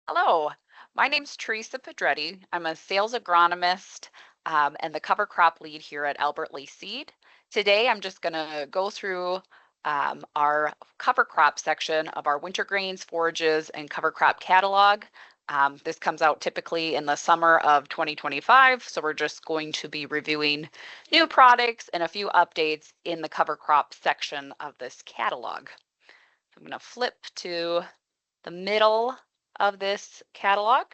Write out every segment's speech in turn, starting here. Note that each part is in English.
Hello, my name's Theresa Pedretti. I'm a sales agronomist and the cover crop lead here at Albert Lee Seed. Today, I'm just going to go through our cover crop section of our winter grains, forages, and cover crop catalog. This comes out typically in the summer of 2025, so we're just going to be reviewing new products and a few updates in the cover crop section of this catalog. I'm going to flip to the middle of this catalog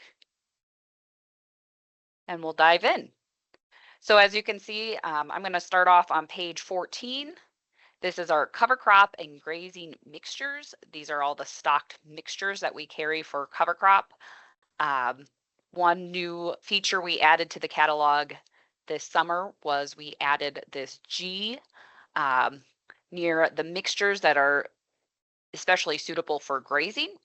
and we'll dive in. So as you can see, I'm going to start off on page 14. This is our cover crop and grazing mixtures. These are all the stocked mixtures that we carry for cover crop. One new feature we added to the catalog this summer was we added this G near the mixtures that are especially suitable for grazing.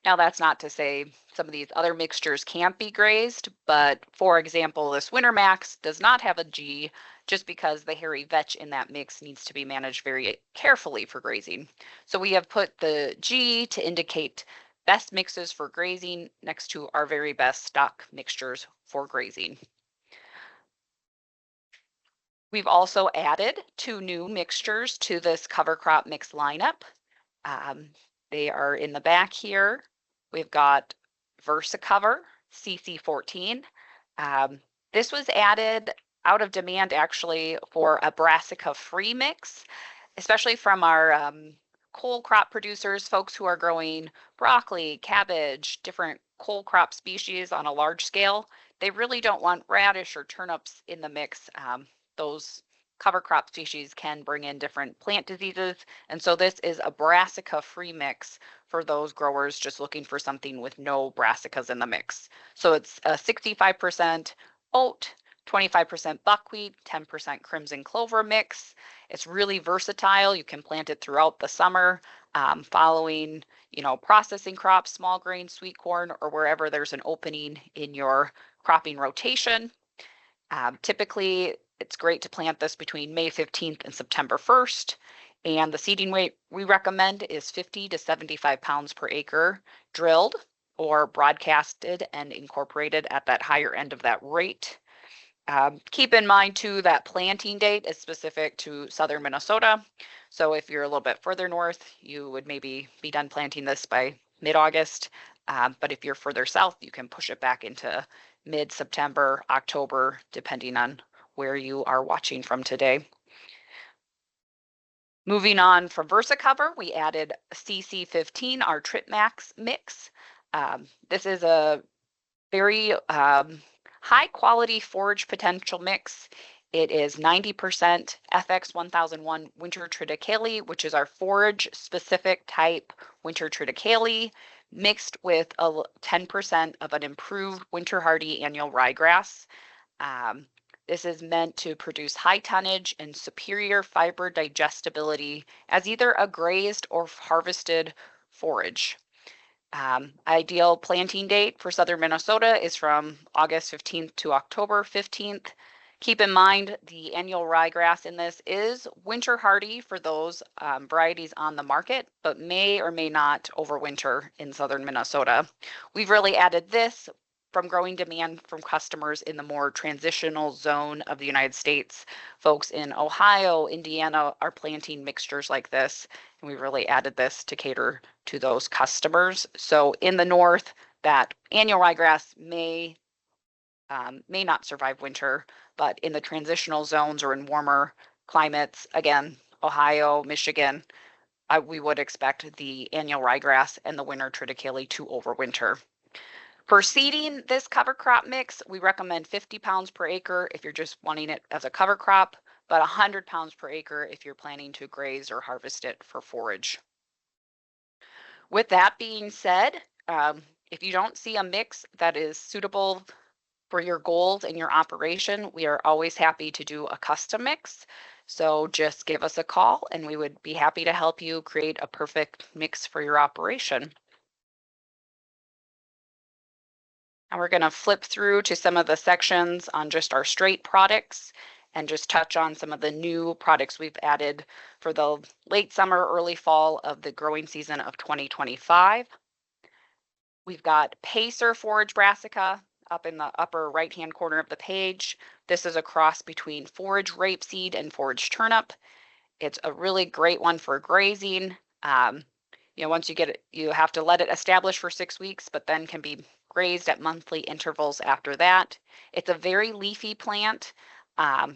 Now, that's not to say some of these other mixtures can't be grazed, but for example, this Winter Max does not have a G just because the hairy vetch in that mix needs to be managed very carefully for grazing. So we have put the G to indicate best mixes for grazing next to our very best stock mixtures for grazing. We've also added 2 new mixtures to this cover crop mix lineup. They are in the back here. We've got Versa Cover CC14. This was added out of demand actually for a brassica-free mix, especially from our coal crop producers, folks who are growing broccoli, cabbage, different coal crop species on a large scale. They really don't want radish or turnips in the mix. Those cover crop species can bring in different plant diseases. And so this is a brassica-free mix for those growers just looking for something with no brassicas in the mix. So it's a 65% oat, 25% buckwheat, 10% crimson clover mix. It's really versatile. You can plant it throughout the summer, following, processing crops, small grain, sweet corn, or wherever there's an opening in your cropping rotation. Typically, it's great to plant this between May 15th and September 1st. And the seeding weight we recommend is 50 to 75 pounds per acre drilled or broadcasted and incorporated at that higher end of that rate. Keep in mind too that planting date is specific to southern Minnesota. So if you're a little bit further north, you would maybe be done planting this by mid-August. But if you're further south, you can push it back into mid-September, October, depending on where you are watching from today. Moving on from VersaCover, we added CC15, our Trip Max mix. This is a very high quality forage potential mix. It is 90% FX1001 winter triticale, which is our forage specific type winter triticale, mixed with a 10% of an improved winter hardy annual ryegrass. This is meant to produce high tonnage and superior fiber digestibility as either a grazed or harvested forage. Ideal planting date for southern Minnesota is from August 15th to October 15th. Keep in mind the annual ryegrass in this is winter hardy for those varieties on the market, but may or may not overwinter in southern Minnesota. We've really added this from growing demand from customers in the more transitional zone of the United States. Folks in Ohio, Indiana are planting mixtures like this, and we really added this to cater to those customers. So in the north, that annual ryegrass may not survive winter, but in the transitional zones or in warmer climates, again, Ohio, Michigan, we would expect the annual ryegrass and the winter triticale to overwinter. For seeding this cover crop mix, we recommend 50 pounds per acre if you're just wanting it as a cover crop, but 100 pounds per acre if you're planning to graze or harvest it for forage. With that being said, if you don't see a mix that is suitable for your goals and your operation, we are always happy to do a custom mix. So just give us a call and we would be happy to help you create a perfect mix for your operation. And we're going to flip through to some of the sections on just our straight products and just touch on some of the new products we've added for the late summer, early fall of the growing season of 2025. We've got Pacer forage brassica up in the upper right-hand corner of the page. This is a cross between forage rapeseed and forage turnip. It's a really great one for grazing. Once you get it, you have to let it establish for 6 weeks, but then can be grazed at monthly intervals after that. It's a very leafy plant,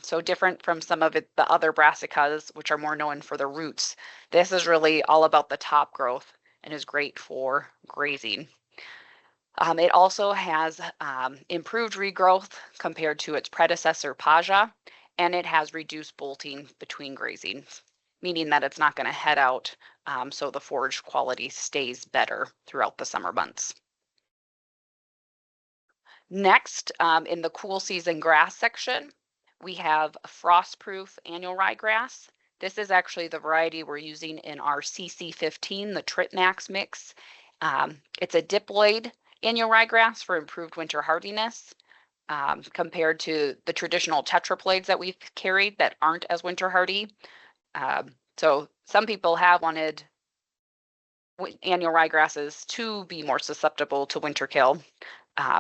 so different from some of the other brassicas, which are more known for the roots. This is really all about the top growth and is great for grazing. It also has improved regrowth compared to its predecessor, Paja, and it has reduced bolting between grazings, meaning that it's not going to head out, so the forage quality stays better throughout the summer months. Next, in the cool season grass section, we have frost-proof annual ryegrass. This is actually the variety we're using in our CC15, the Tritmax mix. It's a diploid annual ryegrass for improved winter hardiness, compared to the traditional tetraploids that we've carried that aren't as winter hardy. So some people have wanted annual ryegrasses to be more susceptible to winter kill.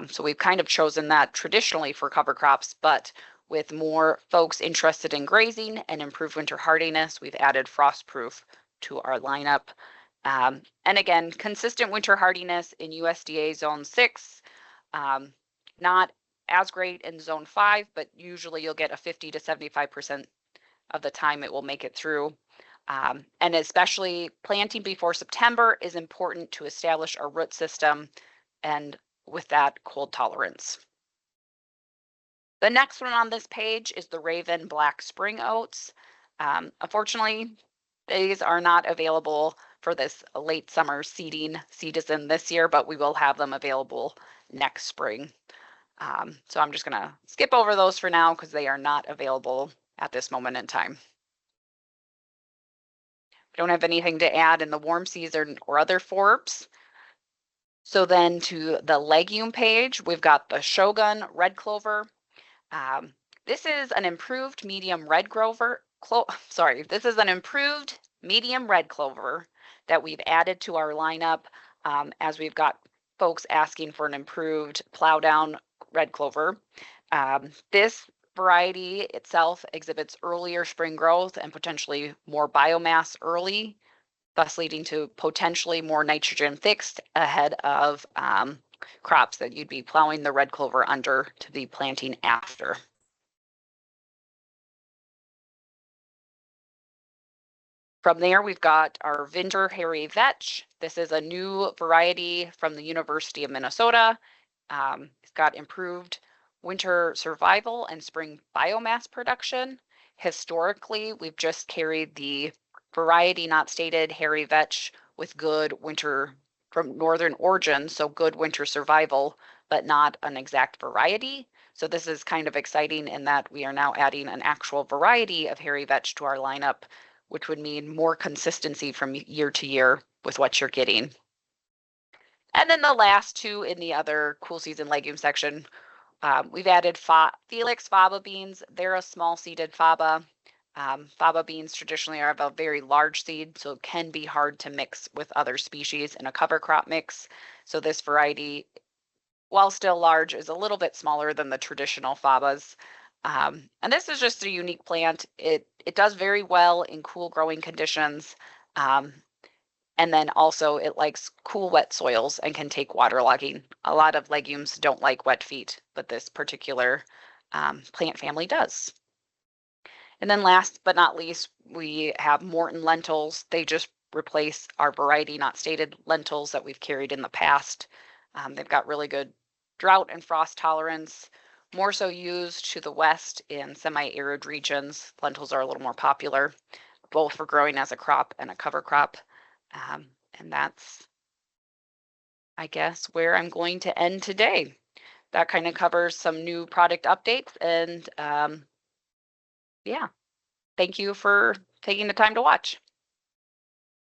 So we've kind of chosen that traditionally for cover crops, but with more folks interested in grazing and improved winter hardiness, we've added frost-proof to our lineup. And again, consistent winter hardiness in USDA Zone 6, not as great in Zone 5, but usually you'll get a 50 to 75% of the time it will make it through. And especially planting before September is important to establish a root system and with that cold tolerance. The next one on this page is the Raven Black Spring Oats. Unfortunately, these are not available for this late summer seeding season this year, but we will have them available next spring. So I'm just going to skip over those for now because they are not available at this moment in time. We don't have anything to add in the warm season or other forbs. So then to the legume page, we've got the Shogun red clover. This is an improved medium red clover. This is an improved medium red clover that we've added to our lineup, as we've got folks asking for an improved plow down red clover. This variety itself exhibits earlier spring growth and potentially more biomass early, thus leading to potentially more nitrogen fixed ahead of crops that you'd be plowing the red clover under to be planting after. From there, we've got our Winter Hairy Vetch. This is a new variety from the University of Minnesota. It's got improved winter survival and spring biomass production. Historically, we've just carried the variety not stated hairy vetch with good winter from northern origin, so good winter survival, but not an exact variety. So this is kind of exciting in that we are now adding an actual variety of hairy vetch to our lineup, which would mean more consistency from year to year with what you're getting. And then the last two in the other cool season legume section, we've added Felix faba beans. They're a small seeded faba. Faba beans traditionally are of a very large seed, so it can be hard to mix with other species in a cover crop mix. So this variety, while still large, is a little bit smaller than the traditional fabas. And this is just a unique plant. It does very well in cool growing conditions. And then also it likes cool, wet soils and can take waterlogging. A lot of legumes don't like wet feet, but this particular plant family does. And then last but not least, we have Morton lentils. They just replace our variety not stated lentils that we've carried in the past. They've got really good drought and frost tolerance, more so used to the west in semi-arid regions. Lentils are a little more popular, both for growing as a crop and a cover crop. And that's, I guess, where I'm going to end today. That kind of covers some new product updates. And yeah, thank you for taking the time to watch.